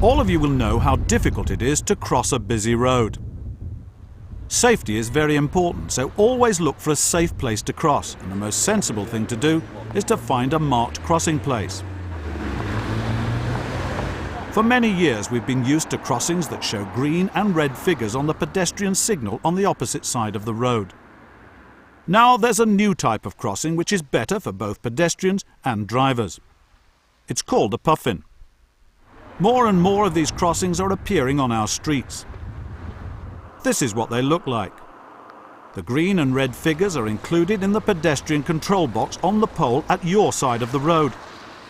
All of you will know how difficult it is to cross a busy road. Safety is very important, so always look for a safe place to cross, and the most sensible thing to do is to find a marked crossing place. For many years we've been used to crossings that show green and red figures on the pedestrian signal on the opposite side of the road. Now there's a new type of crossing which is better for both pedestrians and drivers. It's called a Puffin. More and more of these crossings are appearing on our streets. This is what they look like. The green and red figures are included in the pedestrian control box on the pole at your side of the road,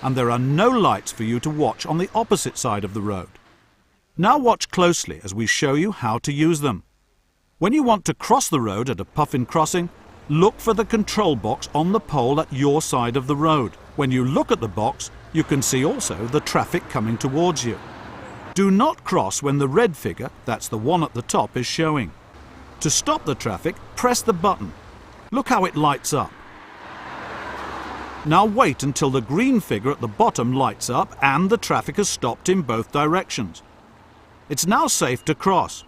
and there are no lights for you to watch on the opposite side of the road. Now watch closely as we show you how to use them. When you want to cross the road at a Puffin crossing, look for the control box on the pole at your side of the road. When you look at the box, you can see also the traffic coming towards you. Do not cross when the red figure, that's the one at the top, is showing. To stop the traffic, press the button. Look how it lights up. Now wait until the green figure at the bottom lights up and the traffic has stopped in both directions. It's now safe to cross.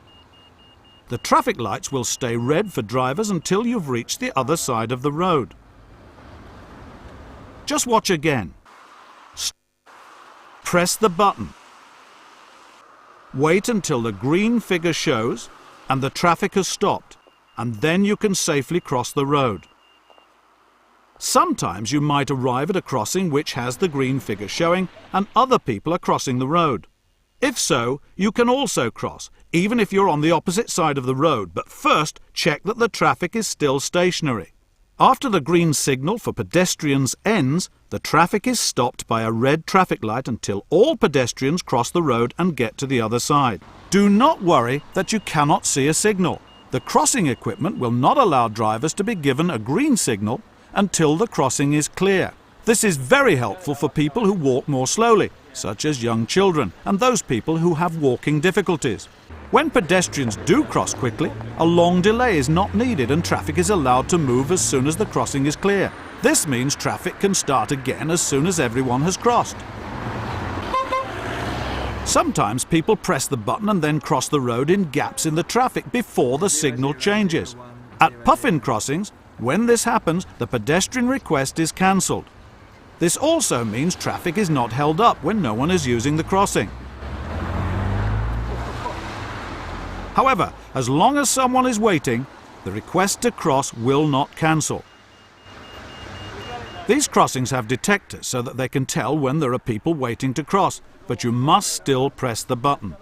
The traffic lights will stay red for drivers until you've reached the other side of the road. Just watch again. Press the button. Wait until the green figure shows and the traffic has stopped, and then you can safely cross the road. Sometimes you might arrive at a crossing which has the green figure showing and other people are crossing the road. If so, you can also cross, even if you're on the opposite side of the road, but first check that the traffic is still stationary. After the green signal for pedestrians ends, the traffic is stopped by a red traffic light until all pedestrians cross the road and get to the other side. Do not worry that you cannot see a signal. The crossing equipment will not allow drivers to be given a green signal until the crossing is clear. This is very helpful for people who walk more slowly, such as young children and those people who have walking difficulties. When pedestrians do cross quickly, a long delay is not needed and traffic is allowed to move as soon as the crossing is clear. This means traffic can start again as soon as everyone has crossed. Sometimes people press the button and then cross the road in gaps in the traffic before the signal changes. At Puffin crossings, when this happens, the pedestrian request is cancelled. This also means traffic is not held up when no one is using the crossing. However, as long as someone is waiting, the request to cross will not cancel. These crossings have detectors so that they can tell when there are people waiting to cross, but you must still press the button.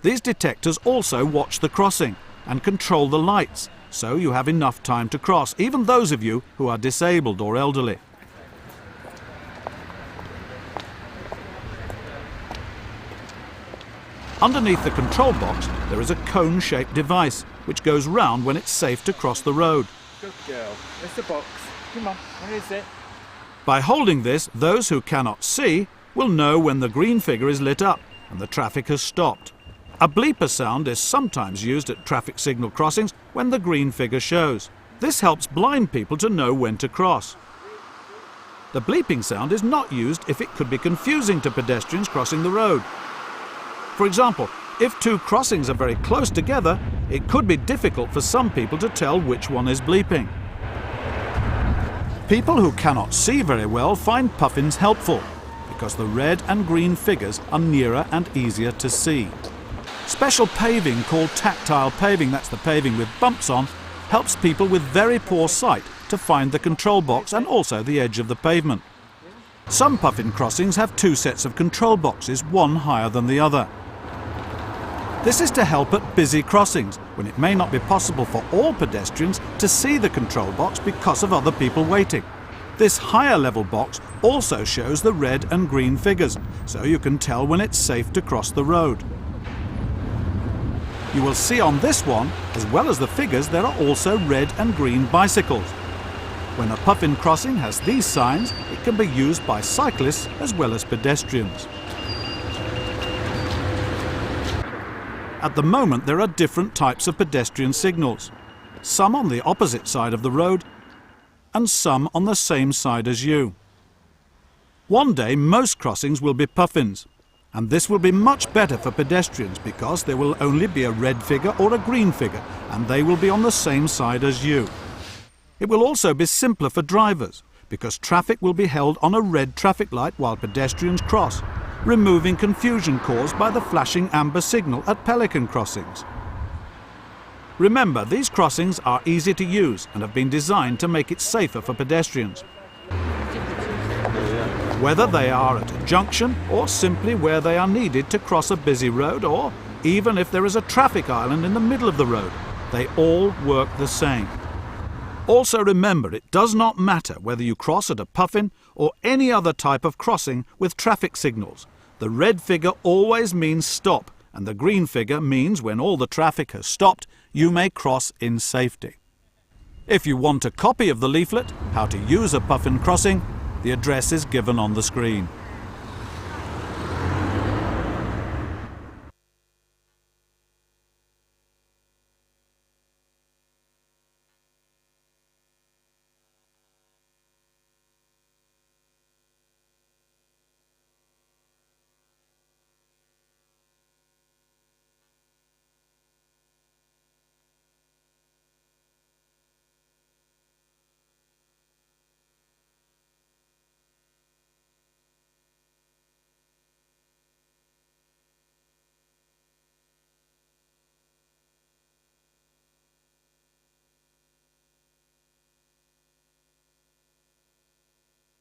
These detectors also watch the crossing and control the lights, so you have enough time to cross, even those of you who are disabled or elderly. Underneath the control box, there is a cone-shaped device which goes round when it's safe to cross the road. Good girl. There's the box. Come on, where is it? By holding this, those who cannot see will know when the green figure is lit up and the traffic has stopped. A bleeper sound is sometimes used at traffic signal crossings when the green figure shows. This helps blind people to know when to cross. The bleeping sound is not used if it could be confusing to pedestrians crossing the road. For example, if two crossings are very close together, it could be difficult for some people to tell which one is bleeping. People who cannot see very well find puffins helpful because the red and green figures are nearer and easier to see. Special paving called tactile paving, that's the paving with bumps on, helps people with very poor sight to find the control box and also the edge of the pavement. Some Puffin crossings have two sets of control boxes, one higher than the other. This is to help at busy crossings, when it may not be possible for all pedestrians to see the control box because of other people waiting. This higher level box also shows the red and green figures, so you can tell when it's safe to cross the road. You will see on this one, as well as the figures, there are also red and green bicycles. When a Puffin crossing has these signs, it can be used by cyclists as well as pedestrians. At the moment, there are different types of pedestrian signals, some on the opposite side of the road and some on the same side as you. One day, most crossings will be Puffins, And this will be much better for pedestrians because there will only be a red figure or a green figure, and they will be on the same side as you. It will also be simpler for drivers because traffic will be held on a red traffic light while pedestrians cross, removing confusion caused by the flashing amber signal at pelican crossings. Remember, these crossings are easy to use and have been designed to make it safer for pedestrians. Whether they are at a junction or simply where they are needed to cross a busy road, or even if there is a traffic island in the middle of the road, they all work the same. Also remember, it does not matter whether you cross at a Puffin or any other type of crossing with traffic signals. The red figure always means stop, and the green figure means when all the traffic has stopped, you may cross in safety. If you want a copy of the leaflet, How to Use a Puffin Crossing, the address is given on the screen.